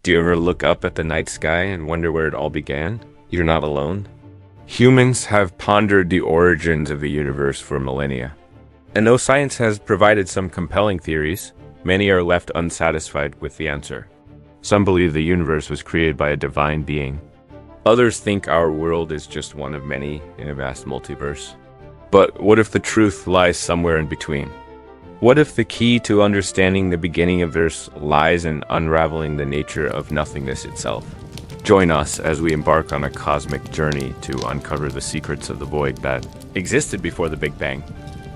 Do you ever look up at the night sky and wonder where it all began? You're not alone. Humans have pondered the origins of the universe for millennia. And though science has provided some compelling theories, many are left unsatisfied with the answer. Some believe the universe was created by a divine being. Others think our world is just one of many in a vast multiverse. But what if the truth lies somewhere in between? What if the key to understanding the beginning of verse lies in unraveling the nature of nothingness itself? Join us as we embark on a cosmic journey to uncover the secrets of the void that existed before the Big Bang.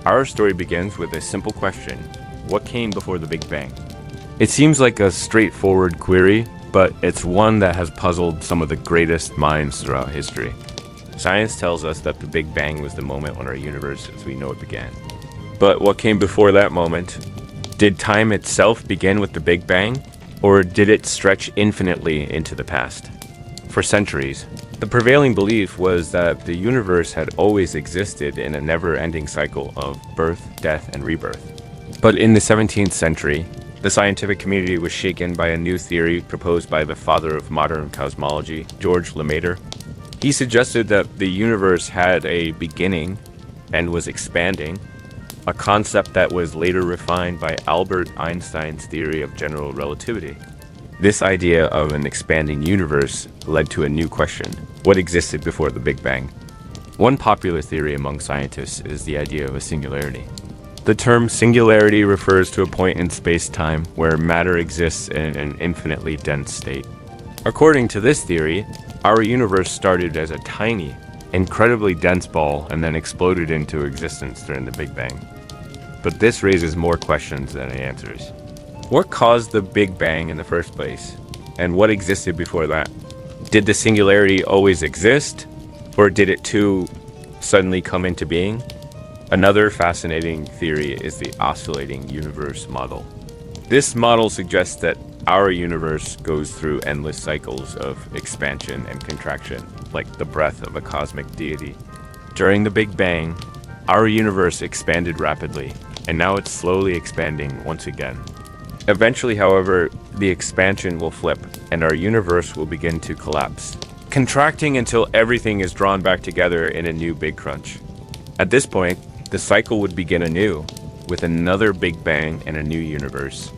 Our story begins with a simple question: what came before the Big Bang? It seems like a straightforward query, but it's one that has puzzled some of the greatest minds throughout history. Science tells us that the Big Bang was the moment when our universe as we know it began. But what came before that moment? Did time itself begin with the Big Bang, or did it stretch infinitely into the past? For centuries, the prevailing belief was that the universe had always existed in a never-ending cycle of birth, death, and rebirth. But in the 17th century, the scientific community was shaken by a new theory proposed by the father of modern cosmology, George Lemaitre. He suggested that the universe had a beginning and was expanding, a concept that was later refined by Albert Einstein's theory of general relativity. This idea of an expanding universe led to a new question: what existed before the Big Bang? One popular theory among scientists is the idea of a singularity. The term singularity refers to a point in space-time where matter exists in an infinitely dense state. According to this theory, our universe started as a tiny, incredibly dense ball and then exploded into existence during the Big Bang. But this raises more questions than it answers. What caused the Big Bang in the first place? And what existed before that? Did the singularity always exist? Or did it too suddenly come into being? Another fascinating theory is the oscillating universe model. This model suggests that our universe goes through endless cycles of expansion and contraction, like the breath of a cosmic deity. During the Big Bang, our universe expanded rapidly, and now it's slowly expanding once again. Eventually, however, the expansion will flip, and our universe will begin to collapse, contracting until everything is drawn back together in a new Big Crunch. At this point, the cycle would begin anew, with another Big Bang and a new universe.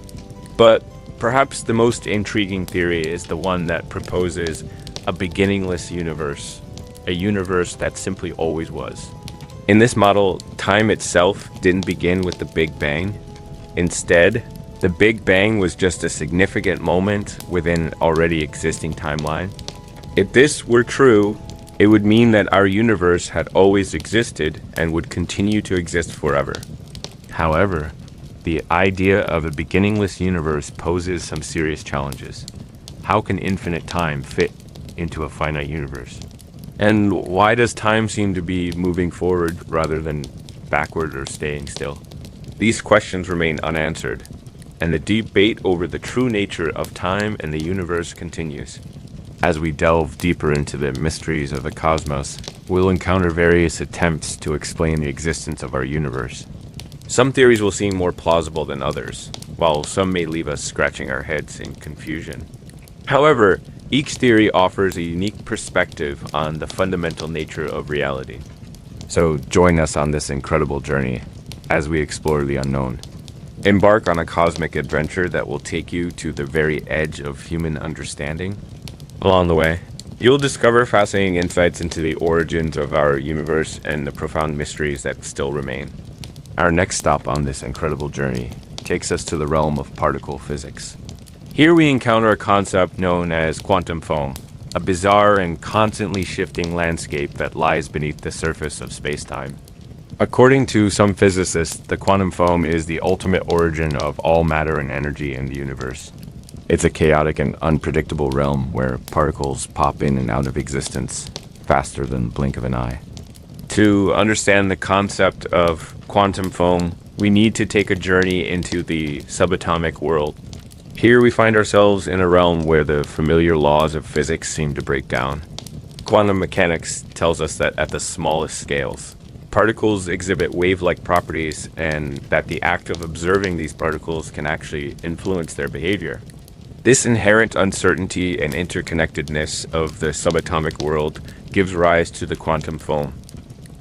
But perhaps the most intriguing theory is the one that proposes a beginningless universe, a universe that simply always was. In this model, time itself didn't begin with the Big Bang. Instead, the Big Bang was just a significant moment within an already existing timeline. If this were true, it would mean that our universe had always existed and would continue to exist forever. However, the idea of a beginningless universe poses some serious challenges. How can infinite time fit into a finite universe? And why does time seem to be moving forward rather than backward or staying still? These questions remain unanswered, and the debate over the true nature of time and the universe continues. As we delve deeper into the mysteries of the cosmos, we'll encounter various attempts to explain the existence of our universe. Some theories will seem more plausible than others, while some may leave us scratching our heads in confusion. However, each theory offers a unique perspective on the fundamental nature of reality. So join us on this incredible journey as we explore the unknown. Embark on a cosmic adventure that will take you to the very edge of human understanding. Along the way, you'll discover fascinating insights into the origins of our universe and the profound mysteries that still remain. Our next stop on this incredible journey takes us to the realm of particle physics. Here we encounter a concept known as quantum foam, a bizarre and constantly shifting landscape that lies beneath the surface of space-time. According to some physicists, the quantum foam is the ultimate origin of all matter and energy in the universe. It's a chaotic and unpredictable realm where particles pop in and out of existence faster than the blink of an eye. To understand the concept of quantum foam, we need to take a journey into the subatomic world. Here we find ourselves in a realm where the familiar laws of physics seem to break down. Quantum mechanics tells us that at the smallest scales, particles exhibit wave-like properties and that the act of observing these particles can actually influence their behavior. This inherent uncertainty and interconnectedness of the subatomic world gives rise to the quantum foam.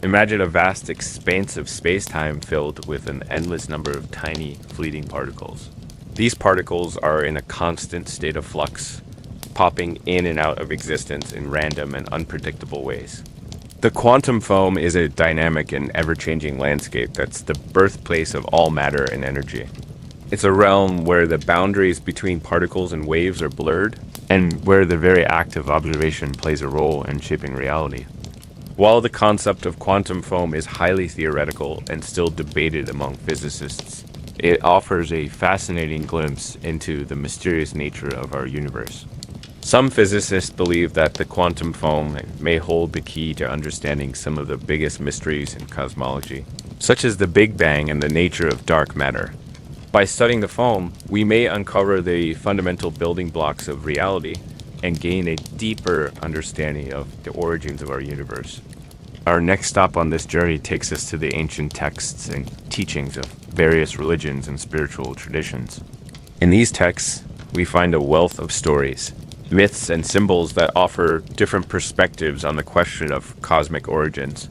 Imagine a vast expanse of space-time filled with an endless number of tiny, fleeting particles. These particles are in a constant state of flux, popping in and out of existence in random and unpredictable ways. The quantum foam is a dynamic and ever-changing landscape that's the birthplace of all matter and energy. It's a realm where the boundaries between particles and waves are blurred, and where the very act of observation plays a role in shaping reality. While the concept of quantum foam is highly theoretical and still debated among physicists, it offers a fascinating glimpse into the mysterious nature of our universe. Some physicists believe that the quantum foam may hold the key to understanding some of the biggest mysteries in cosmology, such as the Big Bang and the nature of dark matter. By studying the foam, we may uncover the fundamental building blocks of reality and gain a deeper understanding of the origins of our universe. Our next stop on this journey takes us to the ancient texts and teachings of various religions and spiritual traditions. In these texts, we find a wealth of stories, myths, and symbols that offer different perspectives on the question of cosmic origins.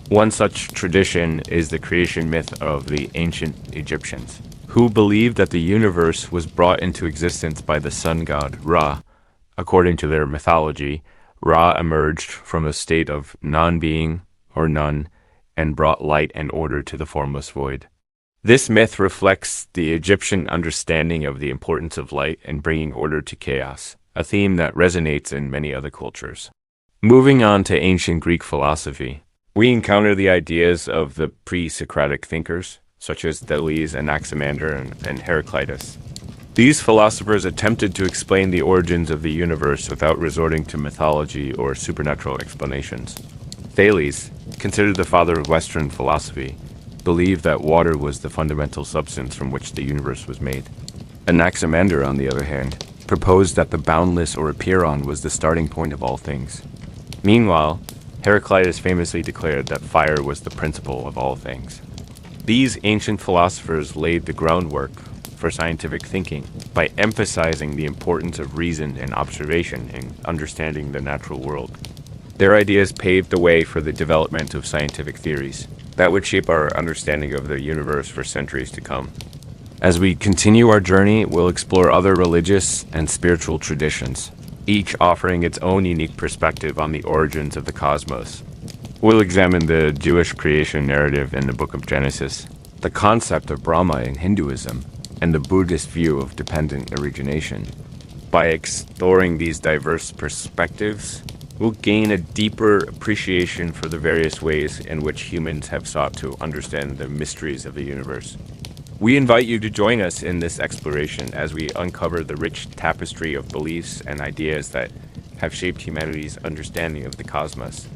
One such tradition is the creation myth of the ancient Egyptians, who believed that the universe was brought into existence by the sun god Ra. According to their mythology, Ra emerged from a state of non-being or none and brought light and order to the formless void. This myth reflects the Egyptian understanding of the importance of light and bringing order to chaos, a theme that resonates in many other cultures. Moving on to ancient Greek philosophy, we encounter the ideas of the pre-Socratic thinkers, such as Thales, Anaximander, and Heraclitus. These philosophers attempted to explain the origins of the universe without resorting to mythology or supernatural explanations. Thales, considered the father of Western philosophy, believed that water was the fundamental substance from which the universe was made. Anaximander, on the other hand, proposed that the boundless or apeiron was the starting point of all things. Meanwhile, Heraclitus famously declared that fire was the principle of all things. These ancient philosophers laid the groundwork for scientific thinking by emphasizing the importance of reason and observation in understanding the natural world. Their ideas paved the way for the development of scientific theories that would shape our understanding of the universe for centuries to come. As we continue our journey, we'll explore other religious and spiritual traditions, each offering its own unique perspective on the origins of the cosmos. We'll examine the Jewish creation narrative in the Book of Genesis, the concept of Brahma in Hinduism, and the Buddhist view of dependent origination. By exploring these diverse perspectives, we'll gain a deeper appreciation for the various ways in which humans have sought to understand the mysteries of the universe. We invite you to join us in this exploration as we uncover the rich tapestry of beliefs and ideas that have shaped humanity's understanding of the cosmos.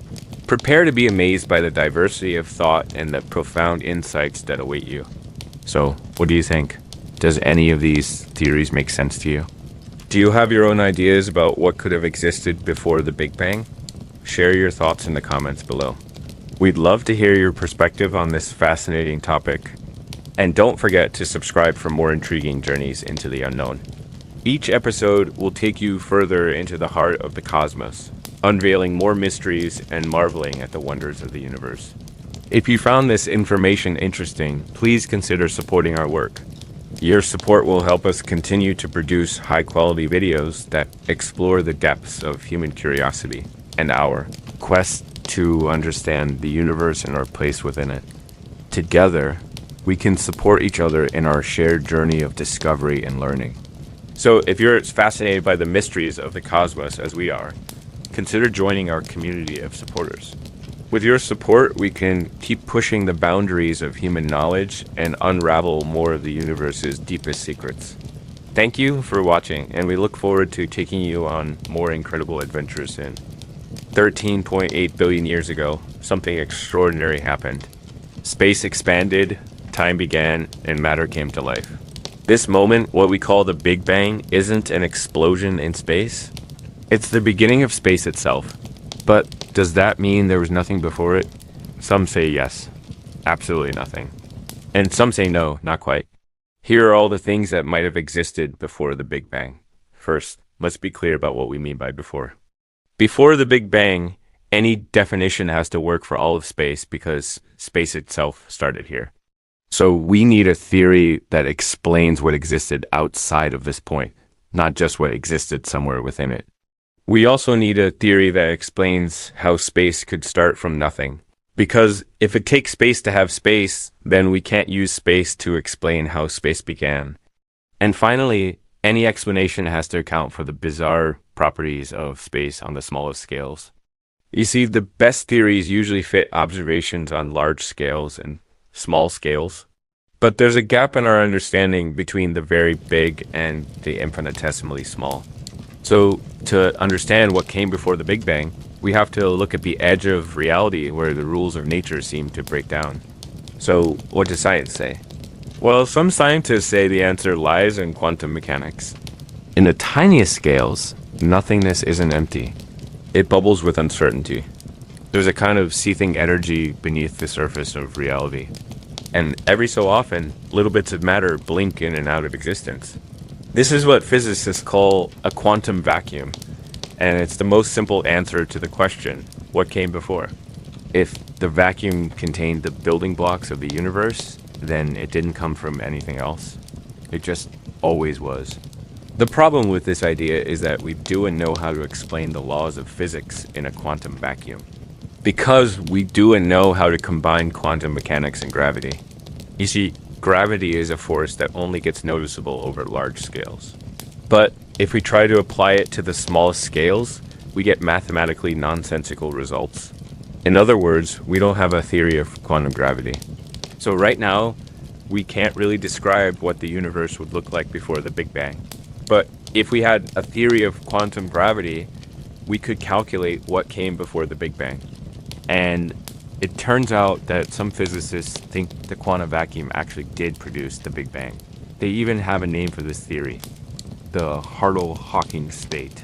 Prepare to be amazed by the diversity of thought and the profound insights that await you. So, what do you think? Does any of these theories make sense to you? Do you have your own ideas about what could have existed before the Big Bang? Share your thoughts in the comments below. We'd love to hear your perspective on this fascinating topic. And don't forget to subscribe for more intriguing journeys into the unknown. Each episode will take you further into the heart of the cosmos, unveiling more mysteries and marveling at the wonders of the universe. If you found this information interesting, please consider supporting our work. Your support will help us continue to produce high-quality videos that explore the depths of human curiosity and our quest to understand the universe and our place within it. Together, we can support each other in our shared journey of discovery and learning. So if you're as fascinated by the mysteries of the cosmos as we are, consider joining our community of supporters. With your support, we can keep pushing the boundaries of human knowledge and unravel more of the universe's deepest secrets. Thank you for watching, and we look forward to taking you on more incredible adventures soon. 13.8 billion years ago, something extraordinary happened. Space expanded, time began, and matter came to life. This moment, what we call the Big Bang, isn't an explosion in space. It's the beginning of space itself. But does that mean there was nothing before it? Some say yes, absolutely nothing. And some say no, not quite. Here are all the things that might have existed before the Big Bang. First, let's be clear about what we mean by before. Before the Big Bang, any definition has to work for all of space because space itself started here. So we need a theory that explains what existed outside of this point, not just what existed somewhere within it. We also need a theory that explains how space could start from nothing. Because if it takes space to have space, then we can't use space to explain how space began. And finally, any explanation has to account for the bizarre properties of space on the smallest scales. You see, the best theories usually fit observations on large scales and small scales. But there's a gap in our understanding between the very big and the infinitesimally small. So to understand what came before the Big Bang, we have to look at the edge of reality where the rules of nature seem to break down. So what does science say? Well, some scientists say the answer lies in quantum mechanics. In the tiniest scales, nothingness isn't empty. It bubbles with uncertainty. There's a kind of seething energy beneath the surface of reality. And every so often, little bits of matter blink in and out of existence. This is what physicists call a quantum vacuum, and it's the most simple answer to the question, what came before? If the vacuum contained the building blocks of the universe, then it didn't come from anything else. It just always was. The problem with this idea is that we do and know how to explain the laws of physics in a quantum vacuum. Because we do and know how to combine quantum mechanics and gravity. You see, gravity is a force that only gets noticeable over large scales. But if we try to apply it to the smallest scales, we get mathematically nonsensical results. In other words, we don't have a theory of quantum gravity. So right now, we can't really describe what the universe would look like before the Big Bang. But if we had a theory of quantum gravity, we could calculate what came before the Big Bang. And it turns out that some physicists think the quantum vacuum actually did produce the Big Bang. They even have a name for this theory, the Hartle-Hawking state.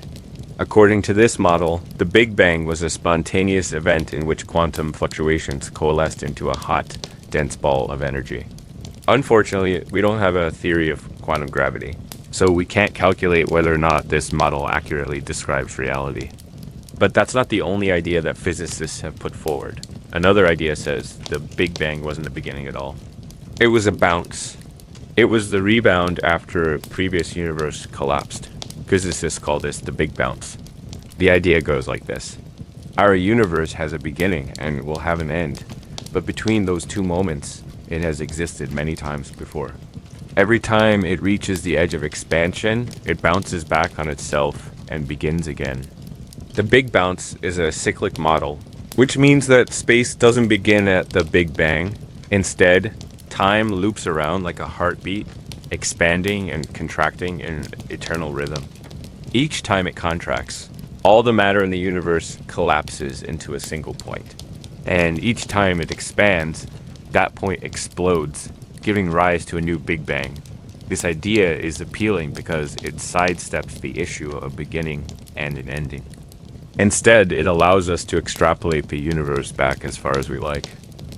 According to this model, the Big Bang was a spontaneous event in which quantum fluctuations coalesced into a hot, dense ball of energy. Unfortunately, we don't have a theory of quantum gravity, so we can't calculate whether or not this model accurately describes reality. But that's not the only idea that physicists have put forward. Another idea says the Big Bang wasn't the beginning at all. It was a bounce. It was the rebound after a previous universe collapsed. Physicists call this the Big Bounce. The idea goes like this. Our universe has a beginning and will have an end, but between those two moments, it has existed many times before. Every time it reaches the edge of expansion, it bounces back on itself and begins again. The Big Bounce is a cyclic model, which means that space doesn't begin at the Big Bang. Instead, time loops around like a heartbeat, expanding and contracting in eternal rhythm. Each time it contracts, all the matter in the universe collapses into a single point. And each time it expands, that point explodes, giving rise to a new Big Bang. This idea is appealing because it sidesteps the issue of beginning and an ending. Instead, it allows us to extrapolate the universe back as far as we like.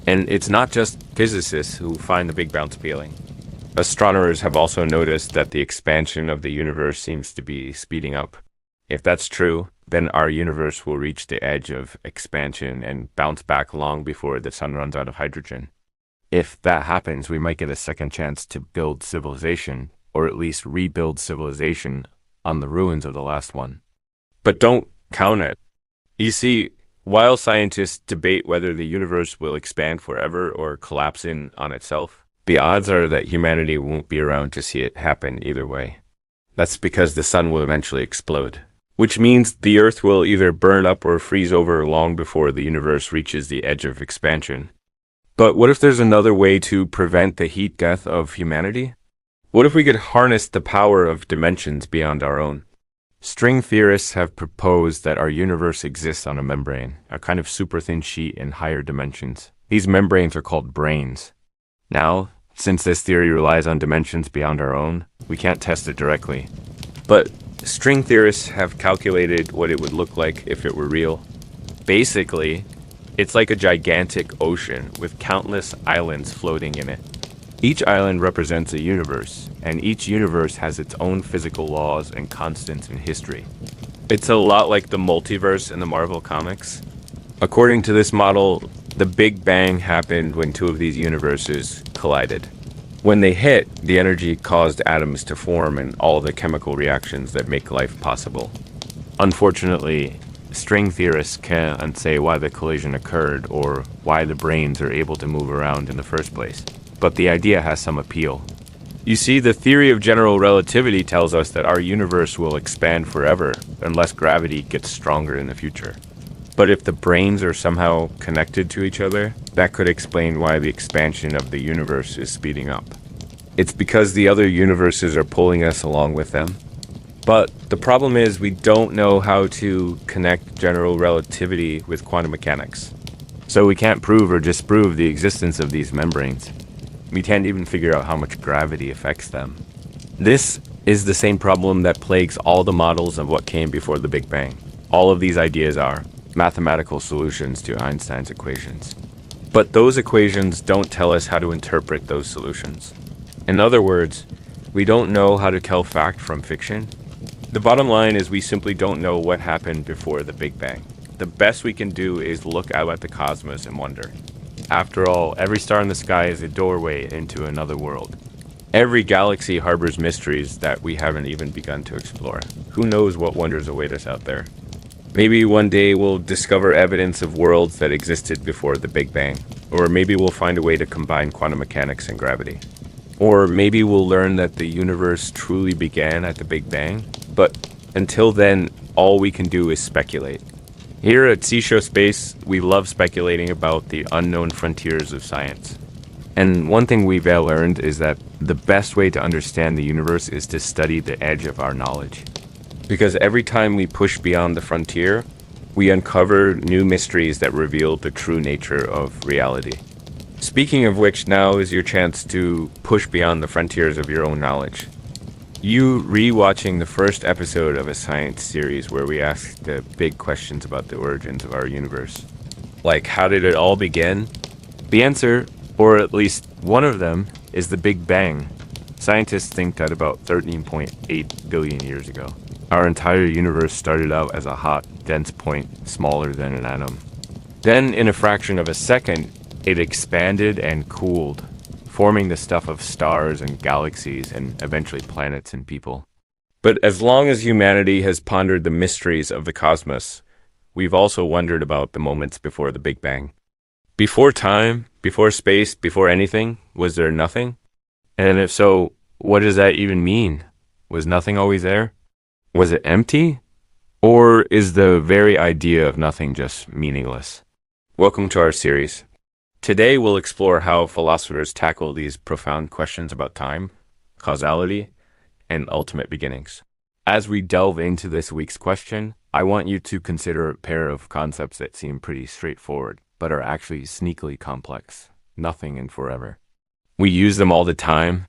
And it's not just physicists who find the Big Bounce appealing. Astronomers have also noticed that the expansion of the universe seems to be speeding up. If that's true, then our universe will reach the edge of expansion and bounce back long before the sun runs out of hydrogen. If that happens, we might get a second chance to build civilization, or at least rebuild civilization on the ruins of the last one. But don't count it. You see, while scientists debate whether the universe will expand forever or collapse in on itself, the odds are that humanity won't be around to see it happen either way. That's because the sun will eventually explode, which means the Earth will either burn up or freeze over long before the universe reaches the edge of expansion. But what if there's another way to prevent the heat death of humanity? What if we could harness the power of dimensions beyond our own? String theorists have proposed that our universe exists on a membrane, a kind of super thin sheet in higher dimensions. These membranes are called branes. Now, since this theory relies on dimensions beyond our own, we can't test it directly. But string theorists have calculated what it would look like if it were real. Basically, it's like a gigantic ocean with countless islands floating in it. Each island represents a universe, and each universe has its own physical laws and constants in history. It's a lot like the multiverse in the Marvel comics. According to this model, the Big Bang happened when two of these universes collided. When they hit, the energy caused atoms to form and all the chemical reactions that make life possible. Unfortunately, string theorists can't say why the collision occurred or why the brains are able to move around in the first place. But the idea has some appeal. You see, the theory of general relativity tells us that our universe will expand forever unless gravity gets stronger in the future. But if the brains are somehow connected to each other, that could explain why the expansion of the universe is speeding up. It's because the other universes are pulling us along with them. But the problem is we don't know how to connect general relativity with quantum mechanics. So we can't prove or disprove the existence of these membranes. We can't even figure out how much gravity affects them. This is the same problem that plagues all the models of what came before the Big Bang. All of these ideas are mathematical solutions to Einstein's equations. But those equations don't tell us how to interpret those solutions. In other words, we don't know how to tell fact from fiction. The bottom line is we simply don't know what happened before the Big Bang. The best we can do is look out at the cosmos and wonder. After all, every star in the sky is a doorway into another world. Every galaxy harbors mysteries that we haven't even begun to explore. Who knows what wonders await us out there? Maybe one day we'll discover evidence of worlds that existed before the Big Bang. Or maybe we'll find a way to combine quantum mechanics and gravity. Or maybe we'll learn that the universe truly began at the Big Bang. But until then, all we can do is speculate. Here at Seashore Space, we love speculating about the unknown frontiers of science. And one thing we've learned is that the best way to understand the universe is to study the edge of our knowledge. Because every time we push beyond the frontier, we uncover new mysteries that reveal the true nature of reality. Speaking of which, now is your chance to push beyond the frontiers of your own knowledge. You re-watching the first episode of a science series where we ask the big questions about the origins of our universe. Like, how did it all begin? The answer, or at least one of them, is the Big Bang. Scientists think that about 13.8 billion years ago, our entire universe started out as a hot, dense point smaller than an atom. Then, in a fraction of a second, it expanded and cooled, forming the stuff of stars and galaxies and eventually planets and people. But as long as humanity has pondered the mysteries of the cosmos, we've also wondered about the moments before the Big Bang. Before time, before space, before anything, was there nothing? And if so, what does that even mean? Was nothing always there? Was it empty? Or is the very idea of nothing just meaningless? Welcome to our series. Today we'll explore how philosophers tackle these profound questions about time, causality, and ultimate beginnings. As we delve into this week's question, I want you to consider a pair of concepts that seem pretty straightforward, but are actually sneakily complex. Nothing and forever. We use them all the time.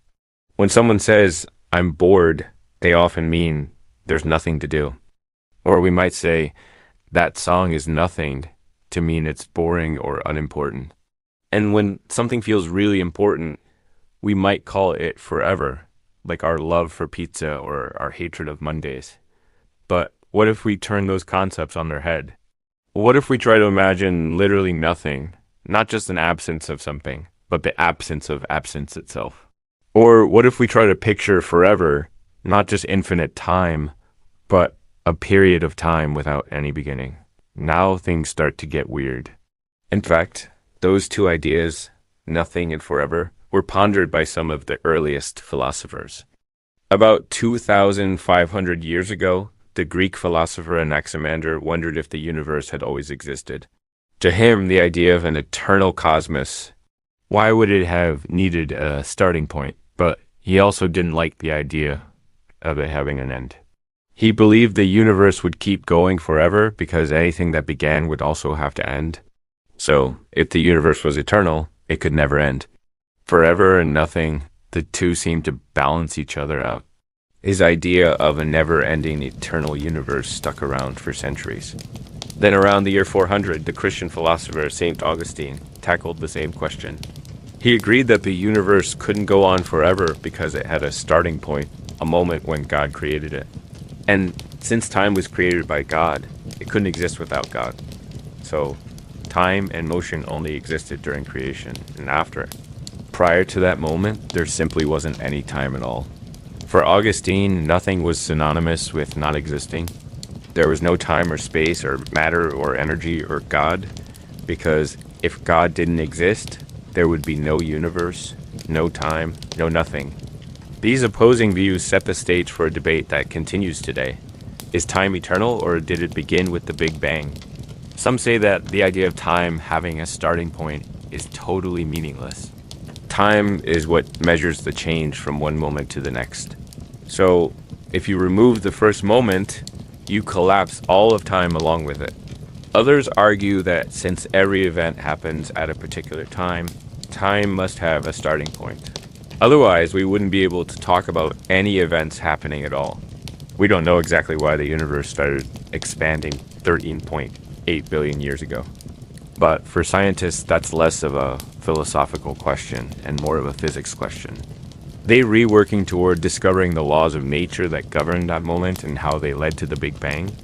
When someone says, "I'm bored," they often mean there's nothing to do. Or we might say, "That song is nothing," to mean it's boring or unimportant. And when something feels really important, we might call it forever, like our love for pizza or our hatred of Mondays. But what if we turn those concepts on their head? What if we try to imagine literally nothing, not just an absence of something, but the absence of absence itself? Or what if we try to picture forever, not just infinite time, but a period of time without any beginning? Now things start to get weird. In fact, those two ideas, nothing and forever, were pondered by some of the earliest philosophers. About 2,500 years ago, the Greek philosopher Anaximander wondered if the universe had always existed. To him, the idea of an eternal cosmos, why would it have needed a starting point? But he also didn't like the idea of it having an end. He believed the universe would keep going forever because anything that began would also have to end. So, if the universe was eternal, it could never end. Forever and nothing, the two seem to balance each other out. His idea of a never-ending eternal universe stuck around for centuries. Then around the year 400, the Christian philosopher St. Augustine tackled the same question. He agreed that the universe couldn't go on forever because it had a starting point, a moment when God created it. And since time was created by God, it couldn't exist without God. So, time and motion only existed during creation and after. Prior to that moment, there simply wasn't any time at all. For Augustine, nothing was synonymous with not existing. There was no time or space or matter or energy or God, because if God didn't exist, there would be no universe, no time, no nothing. These opposing views set the stage for a debate that continues today. Is time eternal, or did it begin with the Big Bang? Some say that the idea of time having a starting point is totally meaningless. Time is what measures the change from one moment to the next. So, if you remove the first moment, you collapse all of time along with it. Others argue that since every event happens at a particular time, time must have a starting point. Otherwise, we wouldn't be able to talk about any events happening at all. We don't know exactly why the universe started expanding 13.8 billion years ago. But for scientists, that's less of a philosophical question and more of a physics question. They're reworking toward discovering the laws of nature that govern that moment and how they led to the Big Bang.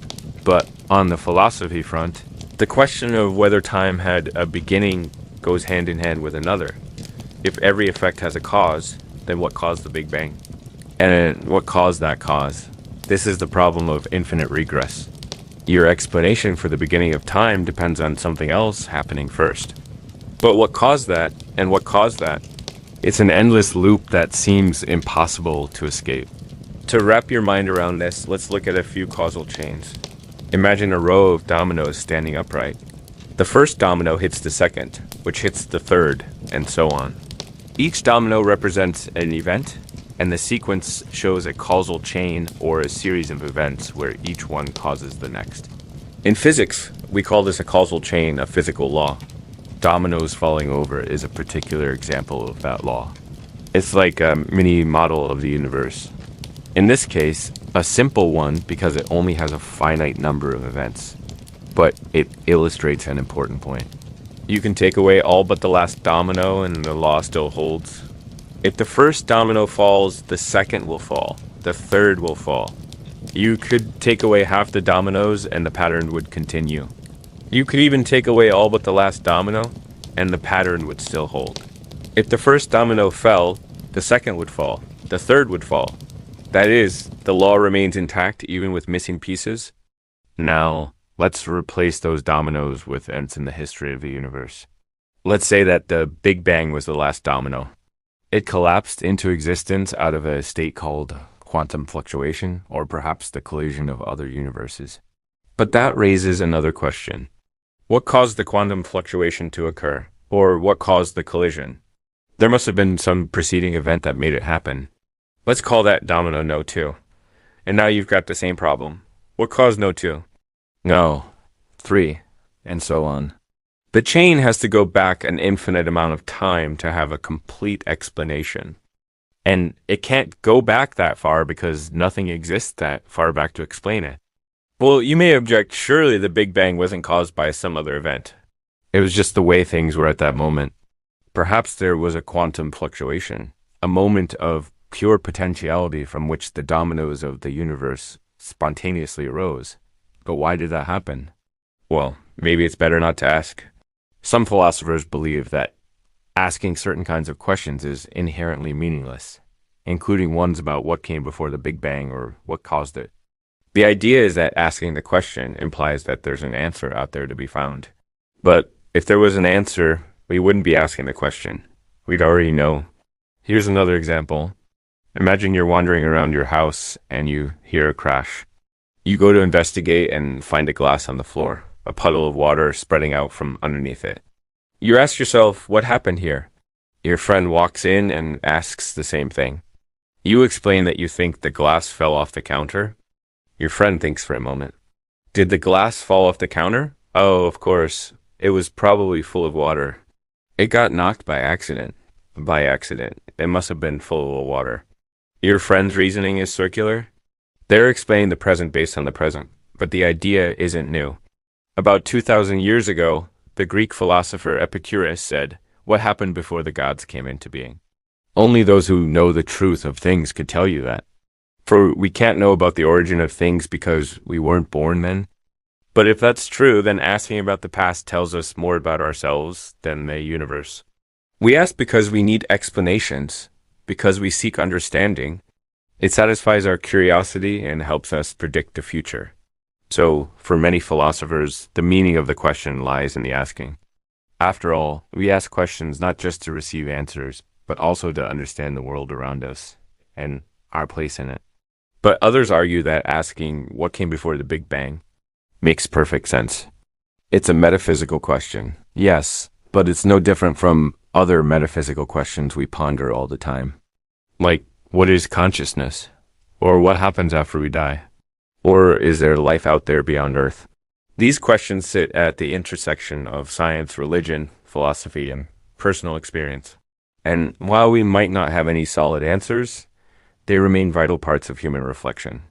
But on the philosophy front, the question of whether time had a beginning goes hand in hand with another. If every effect has a cause, then what caused the Big Bang? And what caused that cause? This is the problem of infinite regress. Your explanation for the beginning of time depends on something else happening first. But what caused that, and what caused that? It's an endless loop that seems impossible to escape. To wrap your mind around this, let's look at a few causal chains. Imagine a row of dominoes standing upright. The first domino hits the second, which hits the third, and so on. Each domino represents an event, and the sequence shows a causal chain or a series of events where each one causes the next. In physics, we call this a causal chain, a physical law. Dominoes falling over is a particular example of that law. It's like a mini model of the universe. In this case, a simple one because it only has a finite number of events, but it illustrates an important point. You can take away all but the last domino and the law still holds. If the first domino falls, the second will fall, the third will fall. You could take away half the dominoes and the pattern would continue. You could even take away all but the last domino and the pattern would still hold. If the first domino fell, the second would fall, the third would fall. That is, the law remains intact even with missing pieces. Now, let's replace those dominoes with events in the history of the universe. Let's say that the Big Bang was the last domino. It collapsed into existence out of a state called quantum fluctuation, or perhaps the collision of other universes. But that raises another question. What caused the quantum fluctuation to occur? Or what caused the collision? There must have been some preceding event that made it happen. Let's call that domino no 2. And now you've got the same problem. What caused no 2? No, 3, and so on. The chain has to go back an infinite amount of time to have a complete explanation. And it can't go back that far because nothing exists that far back to explain it. Well, you may object, surely the Big Bang wasn't caused by some other event. It was just the way things were at that moment. Perhaps there was a quantum fluctuation, a moment of pure potentiality from which the dominoes of the universe spontaneously arose. But why did that happen? Well, maybe it's better not to ask. Some philosophers believe that asking certain kinds of questions is inherently meaningless, including ones about what came before the Big Bang or what caused it. The idea is that asking the question implies that there's an answer out there to be found. But if there was an answer, we wouldn't be asking the question. We'd already know. Here's another example. Imagine you're wandering around your house and you hear a crash. You go to investigate and find a glass on the floor, a puddle of water spreading out from underneath it. You ask yourself, what happened here? Your friend walks in and asks the same thing. You explain that you think the glass fell off the counter. Your friend thinks for a moment. Did the glass fall off the counter? Oh, of course. It was probably full of water. It got knocked by accident. By accident. It must have been full of water. Your friend's reasoning is circular. They're explaining the present based on the present, but the idea isn't new. About 2,000 years ago, the Greek philosopher Epicurus said, What happened before the gods came into being? Only those who know the truth of things could tell you that. For we can't know about the origin of things because we weren't born then. But if that's true, then asking about the past tells us more about ourselves than the universe. We ask because we need explanations, because we seek understanding. It satisfies our curiosity and helps us predict the future. So, for many philosophers, the meaning of the question lies in the asking. After all, we ask questions not just to receive answers, but also to understand the world around us and our place in it. But others argue that asking what came before the Big Bang makes perfect sense. It's a metaphysical question, yes, but it's no different from other metaphysical questions we ponder all the time. Like, what is consciousness? Or what happens after we die? Or is there life out there beyond Earth? These questions sit at the intersection of science, religion, philosophy, and personal experience. And while we might not have any solid answers, they remain vital parts of human reflection.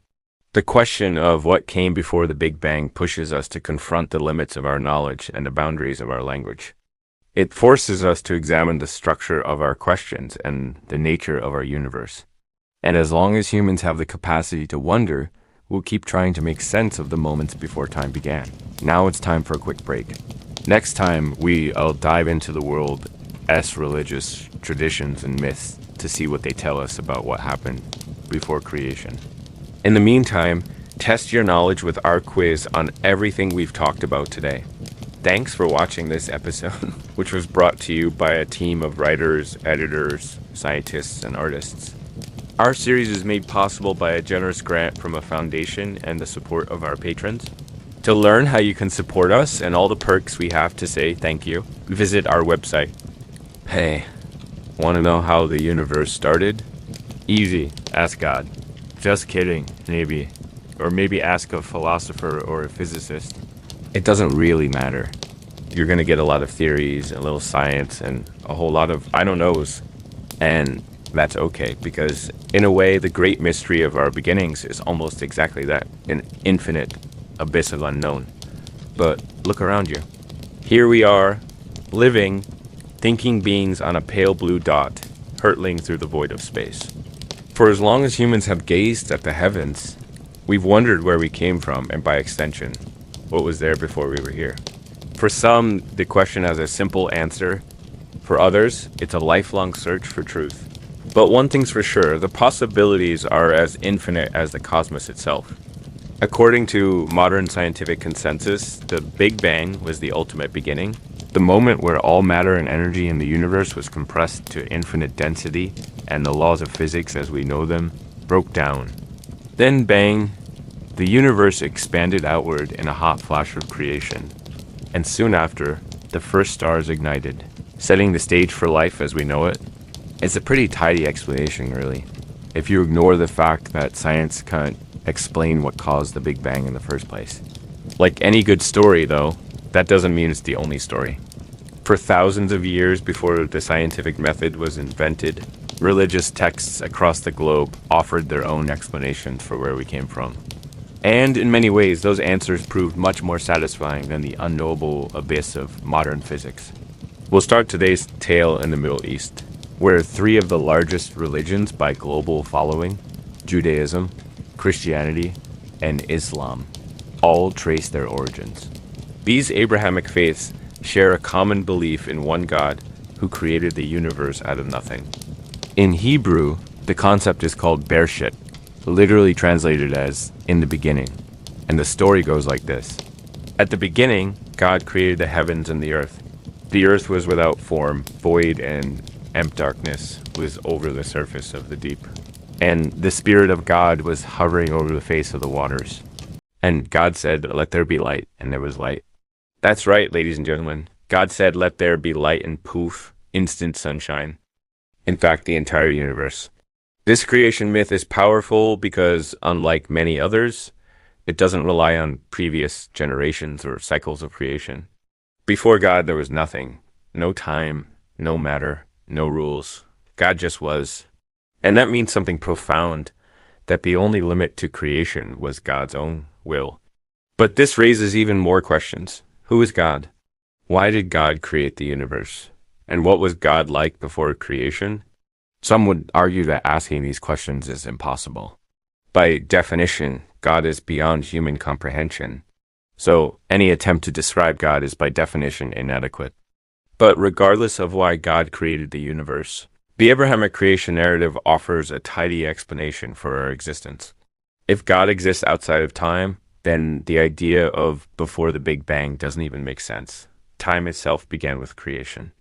The question of what came before the Big Bang pushes us to confront the limits of our knowledge and the boundaries of our language. It forces us to examine the structure of our questions and the nature of our universe. And as long as humans have the capacity to wonder, we'll keep trying to make sense of the moments before time began. Now it's time for a quick break. Next time, we'll dive into the world's religious traditions and myths to see what they tell us about what happened before creation. In the meantime, test your knowledge with our quiz on everything we've talked about today. Thanks for watching this episode, which was brought to you by a team of writers, editors, scientists, and artists. Our series is made possible by a generous grant from a foundation and the support of our patrons. To learn how you can support us and all the perks we have to say thank you, visit our website. Hey, want to know how the universe started? Easy, ask God. Just kidding, maybe. Or maybe ask a philosopher or a physicist. It doesn't really matter. You're going to get a lot of theories, a little science, and a whole lot of I don't knows. And that's okay, because in a way, the great mystery of our beginnings is almost exactly that, an infinite abyss of unknown. But look around you. Here we are, living, thinking beings on a pale blue dot, hurtling through the void of space. For as long as humans have gazed at the heavens, we've wondered where we came from, and by extension, what was there before we were here. For some, the question has a simple answer. For others, it's a lifelong search for truth. But one thing's for sure, the possibilities are as infinite as the cosmos itself. According to modern scientific consensus, the Big Bang was the ultimate beginning, the moment where all matter and energy in the universe was compressed to infinite density, and the laws of physics as we know them broke down. Then bang, the universe expanded outward in a hot flash of creation. And soon after, the first stars ignited, setting the stage for life as we know it. It's a pretty tidy explanation, really, if you ignore the fact that science can't explain what caused the Big Bang in the first place. Like any good story, though, that doesn't mean it's the only story. For thousands of years before the scientific method was invented, religious texts across the globe offered their own explanations for where we came from. And in many ways, those answers proved much more satisfying than the unknowable abyss of modern physics. We'll start today's tale in the Middle East, where three of the largest religions by global following, Judaism, Christianity, and Islam, all trace their origins. These Abrahamic faiths share a common belief in one God who created the universe out of nothing. In Hebrew, the concept is called Bereshit, literally translated as in the beginning, and the story goes like this. At the beginning, God created the heavens and the earth. The earth was without form, void, and darkness was over the surface of the deep. And the Spirit of God was hovering over the face of the waters. And God said, "Let there be light," and there was light. That's right, ladies and gentlemen. God said, "Let there be light," and poof, instant sunshine. In fact, the entire universe. This creation myth is powerful because, unlike many others, it doesn't rely on previous generations or cycles of creation. Before God, there was nothing. No time, no matter, no rules. God just was. And that means something profound, that the only limit to creation was God's own will. But this raises even more questions. Who is God? Why did God create the universe? And what was God like before creation? Some would argue that asking these questions is impossible. By definition, God is beyond human comprehension. So any attempt to describe God is by definition inadequate. But regardless of why God created the universe, the Abrahamic creation narrative offers a tidy explanation for our existence. If God exists outside of time, then the idea of before the Big Bang doesn't even make sense. Time itself began with creation.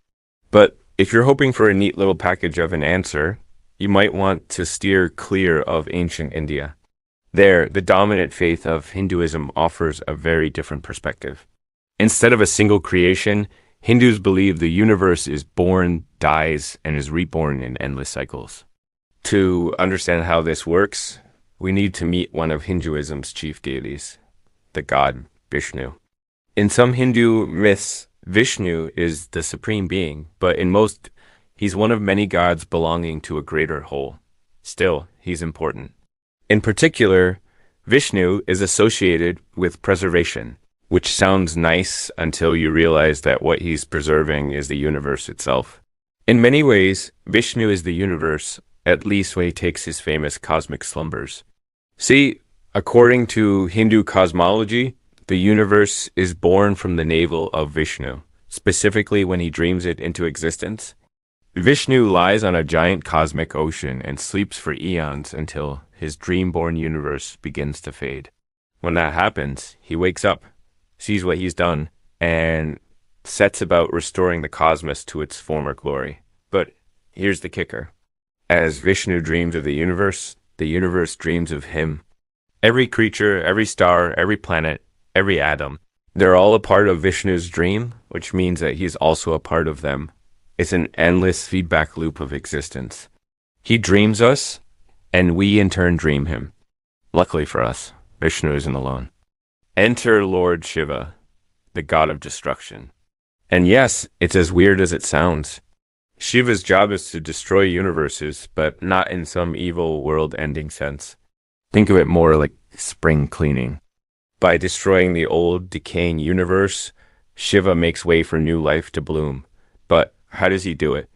But if you're hoping for a neat little package of an answer, you might want to steer clear of ancient India. There, the dominant faith of Hinduism offers a very different perspective. Instead of a single creation, Hindus believe the universe is born, dies, and is reborn in endless cycles. To understand how this works, we need to meet one of Hinduism's chief deities, the god Vishnu. In some Hindu myths, Vishnu is the supreme being, but in most, he's one of many gods belonging to a greater whole. Still, he's important. In particular, Vishnu is associated with preservation, which sounds nice until you realize that what he's preserving is the universe itself. In many ways, Vishnu is the universe, at least when he takes his famous cosmic slumbers. See, according to Hindu cosmology, the universe is born from the navel of Vishnu, specifically when he dreams it into existence. Vishnu lies on a giant cosmic ocean and sleeps for eons until his dream-born universe begins to fade. When that happens, he wakes up, sees what he's done, and sets about restoring the cosmos to its former glory. But here's the kicker. As Vishnu dreams of the universe dreams of him. Every creature, every star, every planet, every atom, they're all a part of Vishnu's dream, which means that he's also a part of them. It's an endless feedback loop of existence. He dreams us, and we in turn dream him. Luckily for us, Vishnu isn't alone. Enter Lord Shiva, the god of destruction. And yes, it's as weird as it sounds. Shiva's job is to destroy universes, but not in some evil world-ending sense. Think of it more like spring cleaning. By destroying the old, decaying universe, Shiva makes way for new life to bloom. But how does he do it?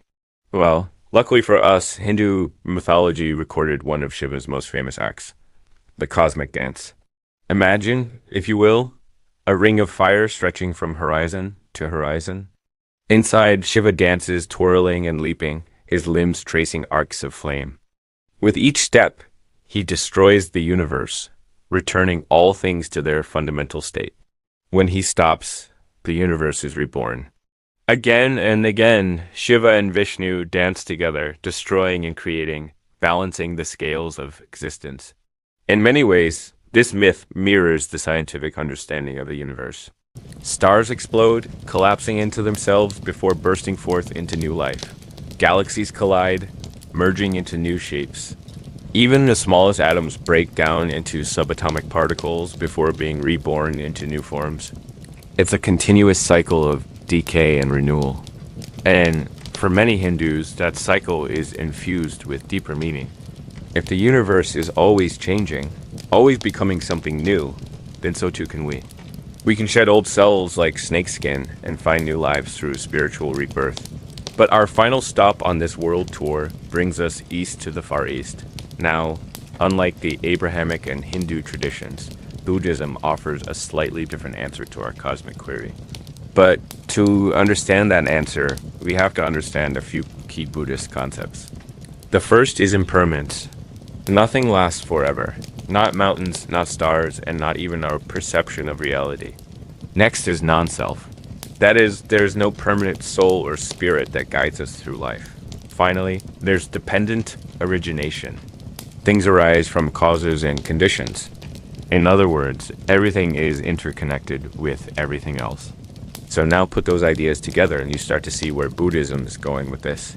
Well, luckily for us, Hindu mythology recorded one of Shiva's most famous acts, the cosmic dance. Imagine, if you will, a ring of fire stretching from horizon to horizon. Inside, Shiva dances, twirling and leaping, his limbs tracing arcs of flame. With each step, he destroys the universe, returning all things to their fundamental state. When he stops, the universe is reborn. Again and again, Shiva and Vishnu dance together, destroying and creating, balancing the scales of existence. In many ways, this myth mirrors the scientific understanding of the universe. Stars explode, collapsing into themselves before bursting forth into new life. Galaxies collide, merging into new shapes. Even the smallest atoms break down into subatomic particles before being reborn into new forms. It's a continuous cycle of decay and renewal. And for many Hindus, that cycle is infused with deeper meaning. If the universe is always changing, always becoming something new, then so too can we. We can shed old cells like snakeskin and find new lives through spiritual rebirth. But our final stop on this world tour brings us east to the Far East. Now, unlike the Abrahamic and Hindu traditions, Buddhism offers a slightly different answer to our cosmic query. But to understand that answer, we have to understand a few key Buddhist concepts. The first is impermanence. Nothing lasts forever. Not mountains, not stars, and not even our perception of reality. Next is non-self. That is, there's no permanent soul or spirit that guides us through life. Finally, there's dependent origination. Things arise from causes and conditions. In other words, everything is interconnected with everything else. So now put those ideas together and you start to see where Buddhism is going with this.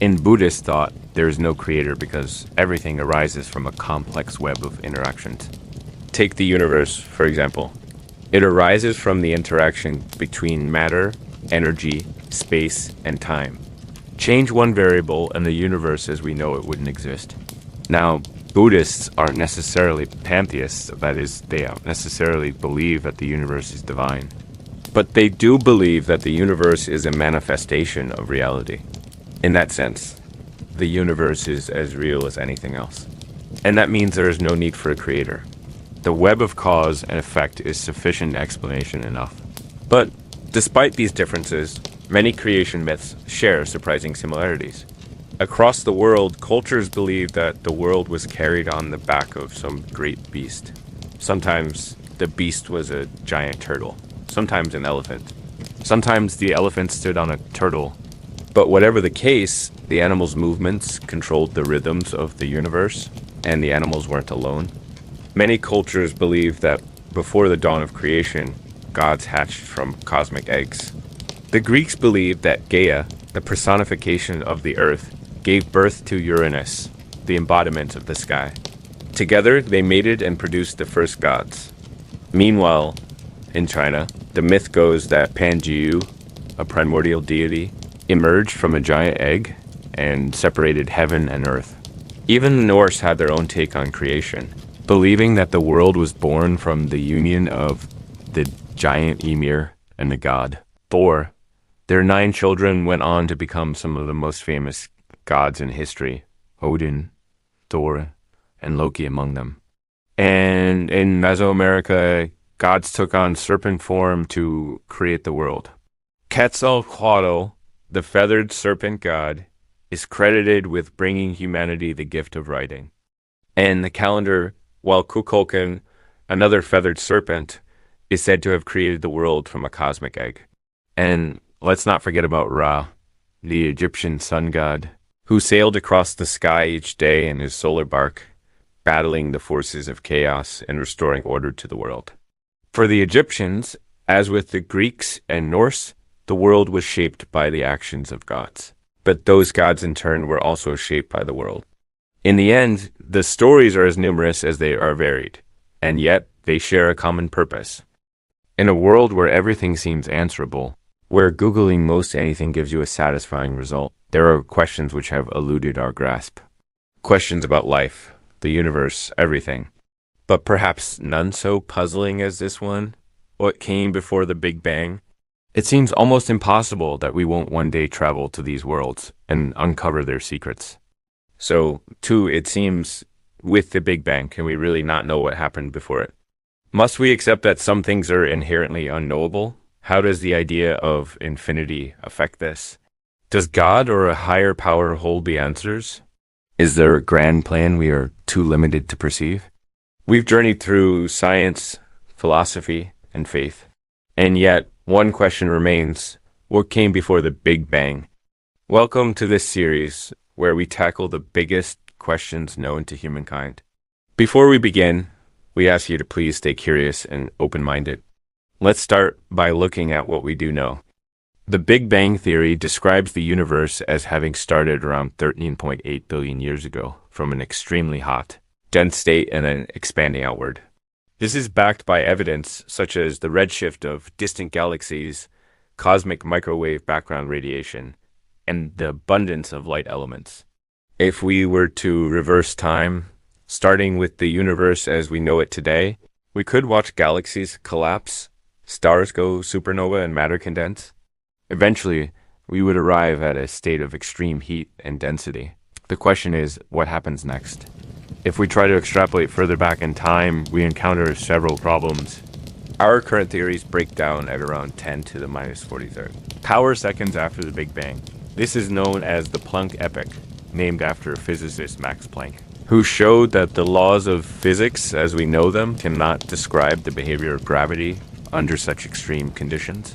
In Buddhist thought, there is no creator because everything arises from a complex web of interactions. Take the universe, for example. It arises from the interaction between matter, energy, space, and time. Change one variable and the universe as we know it wouldn't exist. Now, Buddhists aren't necessarily pantheists, that is, they don't necessarily believe that the universe is divine. But they do believe that the universe is a manifestation of reality. In that sense, the universe is as real as anything else. And that means there is no need for a creator. The web of cause and effect is sufficient explanation enough. But despite these differences, many creation myths share surprising similarities. Across the world, cultures believe that the world was carried on the back of some great beast. Sometimes the beast was a giant turtle, sometimes an elephant. Sometimes the elephant stood on a turtle. But whatever the case, the animal's movements controlled the rhythms of the universe, and the animals weren't alone. Many cultures believe that before the dawn of creation, gods hatched from cosmic eggs. The Greeks believed that Gaia, the personification of the earth, gave birth to Uranus, the embodiment of the sky. Together, they mated and produced the first gods. Meanwhile, in China, the myth goes that Panjiu, a primordial deity, emerged from a giant egg and separated heaven and earth. Even the Norse had their own take on creation, believing that the world was born from the union of the giant Ymir and the god Thor. Their 9 children went on to become some of the most famous gods in history, Odin, Thor, and Loki among them. And in Mesoamerica, gods took on serpent form to create the world. Quetzalcoatl, the feathered serpent god, is credited with bringing humanity the gift of writing. And the calendar, while Kukulkan, another feathered serpent, is said to have created the world from a cosmic egg. And let's not forget about Ra, the Egyptian sun god, who sailed across the sky each day in his solar bark, battling the forces of chaos and restoring order to the world. For the Egyptians, as with the Greeks and Norse, the world was shaped by the actions of gods. But those gods in turn were also shaped by the world. In the end, the stories are as numerous as they are varied, and yet they share a common purpose. In a world where everything seems answerable, where Googling most anything gives you a satisfying result, there are questions which have eluded our grasp. Questions about life, the universe, everything. But perhaps none so puzzling as this one. What came before the Big Bang? It seems almost impossible that we won't one day travel to these worlds and uncover their secrets. So, too, it seems, with the Big Bang, can we really not know what happened before it? Must we accept that some things are inherently unknowable? How does the idea of infinity affect this? Does God or a higher power hold the answers? Is there a grand plan we are too limited to perceive? We've journeyed through science, philosophy, and faith. And yet, one question remains: what came before the Big Bang? Welcome to this series, where we tackle the biggest questions known to humankind. Before we begin, we ask you to please stay curious and open-minded. Let's start by looking at what we do know. The Big Bang Theory describes the universe as having started around 13.8 billion years ago from an extremely hot, dense state and then expanding outward. This is backed by evidence such as the redshift of distant galaxies, cosmic microwave background radiation, and the abundance of light elements. If we were to reverse time, starting with the universe as we know it today, we could watch galaxies collapse, stars go supernova and matter condense. Eventually, we would arrive at a state of extreme heat and density. The question is, what happens next? If we try to extrapolate further back in time, we encounter several problems. Our current theories break down at around 10 to the minus 43rd power seconds after the Big Bang. This is known as the Planck epoch, named after physicist Max Planck, who showed that the laws of physics as we know them cannot describe the behavior of gravity under such extreme conditions.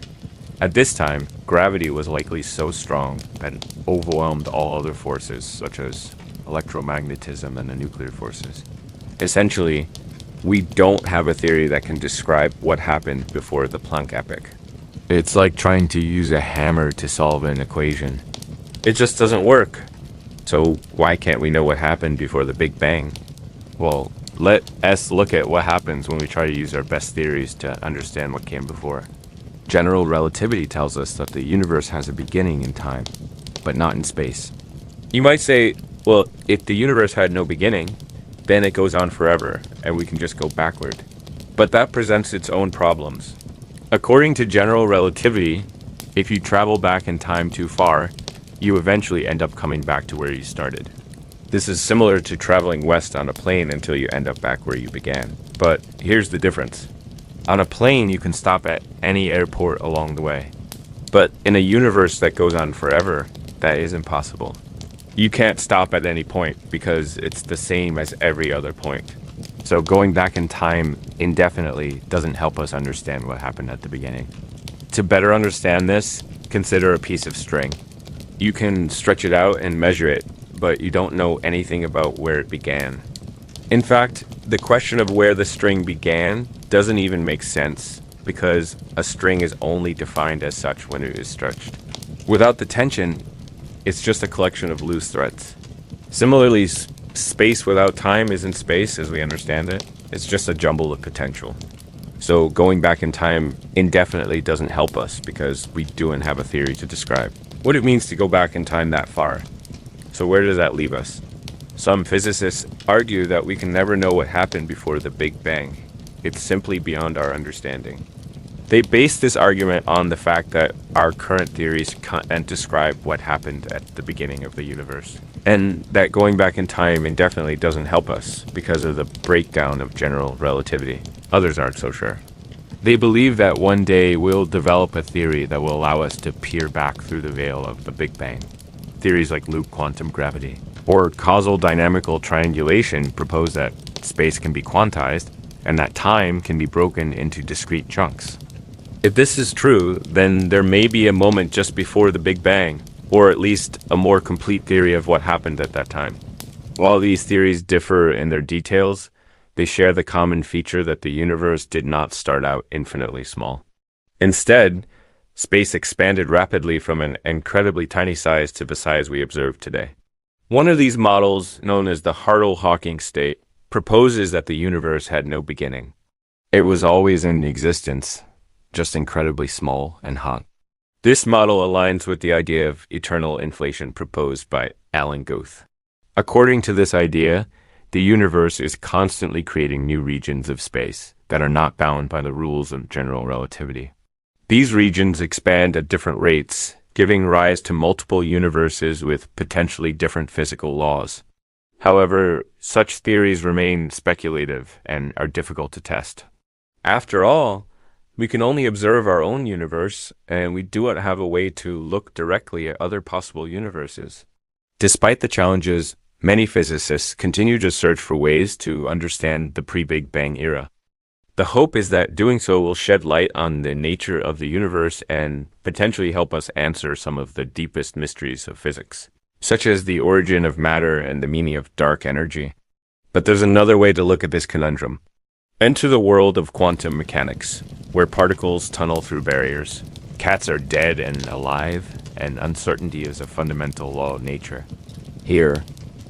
At this time, gravity was likely so strong that it overwhelmed all other forces, such as electromagnetism and the nuclear forces. Essentially, we don't have a theory that can describe what happened before the Planck epoch. It's like trying to use a hammer to solve an equation. It just doesn't work. So why can't we know what happened before the Big Bang? Well, let us look at what happens when we try to use our best theories to understand what came before. General relativity tells us that the universe has a beginning in time, but not in space. You might say, well, if the universe had no beginning, then it goes on forever, and we can just go backward. But that presents its own problems. According to general relativity, if you travel back in time too far, you eventually end up coming back to where you started. This is similar to traveling west on a plane until you end up back where you began. But here's the difference. On a plane, you can stop at any airport along the way. But in a universe that goes on forever, that is impossible. You can't stop at any point because it's the same as every other point. So going back in time indefinitely doesn't help us understand what happened at the beginning. To better understand this, consider a piece of string. You can stretch it out and measure it, but you don't know anything about where it began. In fact, the question of where the string began doesn't even make sense because a string is only defined as such when it is stretched. Without the tension, it's just a collection of loose threads. Similarly, space without time isn't space as we understand it. It's just a jumble of potential. So going back in time indefinitely doesn't help us because we don't have a theory to describe what it means to go back in time that far. So where does that leave us? Some physicists argue that we can never know what happened before the Big Bang. It's simply beyond our understanding. They base this argument on the fact that our current theories can't describe what happened at the beginning of the universe, and that going back in time indefinitely doesn't help us because of the breakdown of general relativity. Others aren't so sure. They believe that one day we'll develop a theory that will allow us to peer back through the veil of the Big Bang. Theories like loop quantum gravity or causal dynamical triangulation propose that space can be quantized and that time can be broken into discrete chunks. If this is true, then there may be a moment just before the Big Bang, or at least a more complete theory of what happened at that time. While these theories differ in their details, they share the common feature that the universe did not start out infinitely small. Instead, space expanded rapidly from an incredibly tiny size to the size we observe today. One of these models, known as the Hartle-Hawking state, proposes that the universe had no beginning. It was always in existence, just incredibly small and hot. This model aligns with the idea of eternal inflation proposed by Alan Guth. According to this idea, the universe is constantly creating new regions of space that are not bound by the rules of general relativity. These regions expand at different rates, giving rise to multiple universes with potentially different physical laws. However, such theories remain speculative and are difficult to test. After all, we can only observe our own universe, and we do not have a way to look directly at other possible universes. Despite the challenges, many physicists continue to search for ways to understand the pre-Big Bang era. The hope is that doing so will shed light on the nature of the universe and potentially help us answer some of the deepest mysteries of physics, such as the origin of matter and the meaning of dark energy. But there's another way to look at this conundrum. Enter the world of quantum mechanics, where particles tunnel through barriers. Cats are dead and alive, and uncertainty is a fundamental law of nature. Here,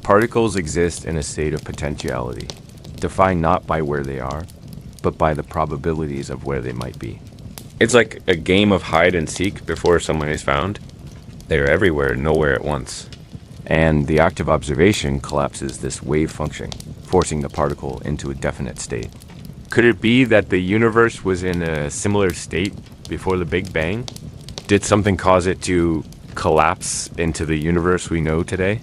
particles exist in a state of potentiality, defined not by where they are, but by the probabilities of where they might be. It's like a game of hide and seek before someone is found. They are everywhere, nowhere at once. And the act of observation collapses this wave function, forcing the particle into a definite state. Could it be that the universe was in a similar state before the Big Bang? Did something cause it to collapse into the universe we know today?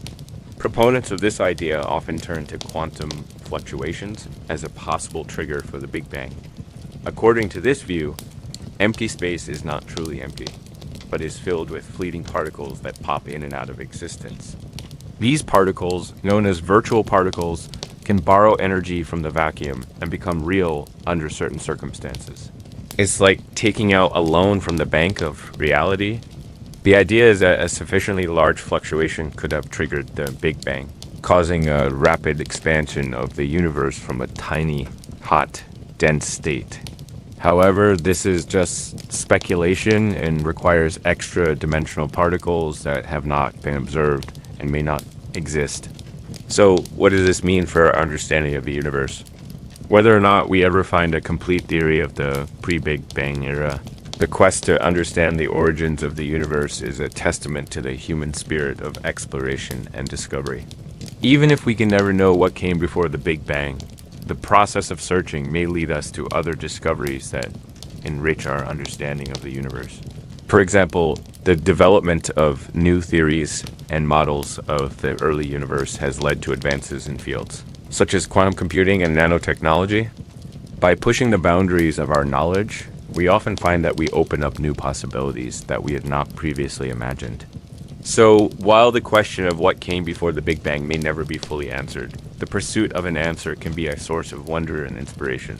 Proponents of this idea often turn to quantum fluctuations as a possible trigger for the Big Bang. According to this view, empty space is not truly empty, but is filled with fleeting particles that pop in and out of existence. These particles, known as virtual particles, can borrow energy from the vacuum and become real under certain circumstances. It's like taking out a loan from the bank of reality. The idea is that a sufficiently large fluctuation could have triggered the Big Bang, causing a rapid expansion of the universe from a tiny, hot, dense state. However, this is just speculation and requires extra dimensional particles that have not been observed and may not exist. So, what does this mean for our understanding of the universe? Whether or not we ever find a complete theory of the pre-Big Bang era, the quest to understand the origins of the universe is a testament to the human spirit of exploration and discovery. Even if we can never know what came before the Big Bang, the process of searching may lead us to other discoveries that enrich our understanding of the universe. For example, the development of new theories and models of the early universe has led to advances in fields such as quantum computing and nanotechnology. By pushing the boundaries of our knowledge, we often find that we open up new possibilities that we had not previously imagined. So, while the question of what came before the Big Bang may never be fully answered, the pursuit of an answer can be a source of wonder and inspiration.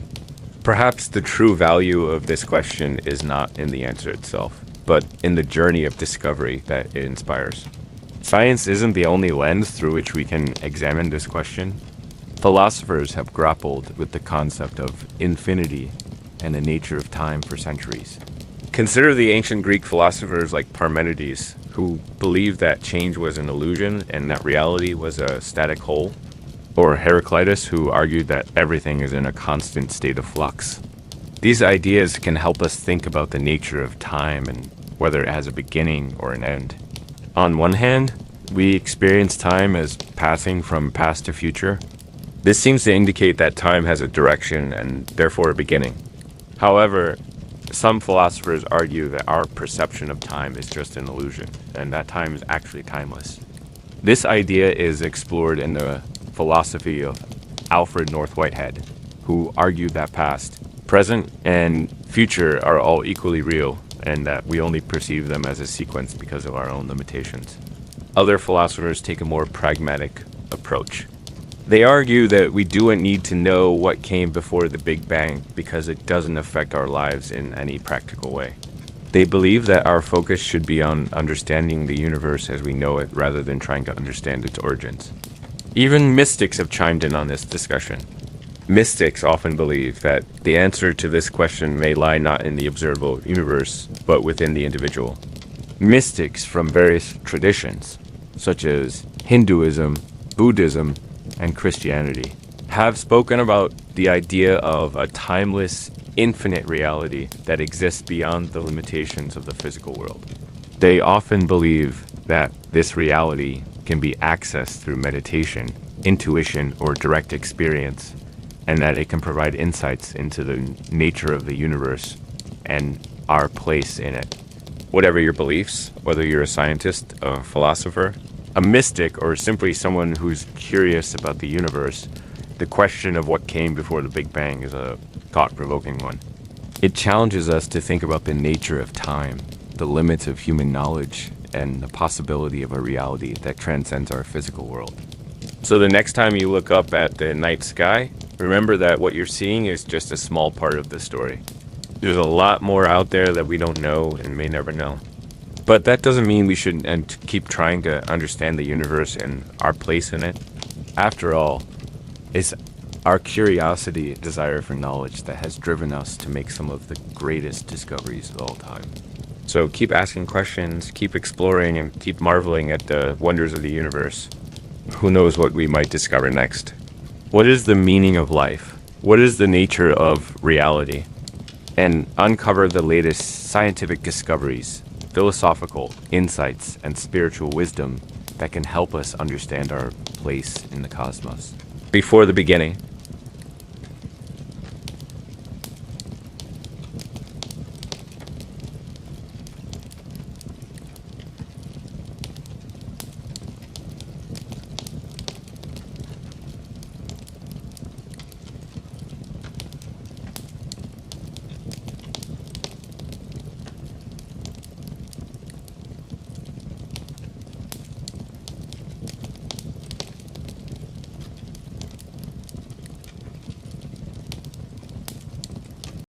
Perhaps the true value of this question is not in the answer itself, but in the journey of discovery that it inspires. Science isn't the only lens through which we can examine this question. Philosophers have grappled with the concept of infinity and the nature of time for centuries. Consider the ancient Greek philosophers like Parmenides, who believed that change was an illusion and that reality was a static whole, or Heraclitus, who argued that everything is in a constant state of flux. These ideas can help us think about the nature of time and whether it has a beginning or an end. On one hand, we experience time as passing from past to future. This seems to indicate that time has a direction and therefore a beginning. However, some philosophers argue that our perception of time is just an illusion, and that time is actually timeless. This idea is explored in the philosophy of Alfred North Whitehead, who argued that past, present, and future are all equally real, and that we only perceive them as a sequence because of our own limitations. Other philosophers take a more pragmatic approach. They argue that we don't need to know what came before the Big Bang because it doesn't affect our lives in any practical way. They believe that our focus should be on understanding the universe as we know it rather than trying to understand its origins. Even mystics have chimed in on this discussion. Mystics often believe that the answer to this question may lie not in the observable universe, but within the individual. Mystics from various traditions, such as Hinduism, Buddhism, and Christianity, have spoken about the idea of a timeless, infinite reality that exists beyond the limitations of the physical world. They often believe that this reality can be accessed through meditation, intuition, or direct experience, and that it can provide insights into the nature of the universe and our place in it. Whatever your beliefs, whether you're a scientist, a philosopher, a mystic, or simply someone who's curious about the universe, the question of what came before the Big Bang is a thought-provoking one. It challenges us to think about the nature of time, the limits of human knowledge, and the possibility of a reality that transcends our physical world. So the next time you look up at the night sky, remember that what you're seeing is just a small part of the story. There's a lot more out there that we don't know and may never know. But that doesn't mean we shouldn't keep trying to understand the universe and our place in it. After all, it's our curiosity and desire for knowledge that has driven us to make some of the greatest discoveries of all time. So keep asking questions, keep exploring, and keep marveling at the wonders of the universe. Who knows what we might discover next? What is the meaning of life? What is the nature of reality? And uncover the latest scientific discoveries, philosophical insights, and spiritual wisdom that can help us understand our place in the cosmos. Before the beginning,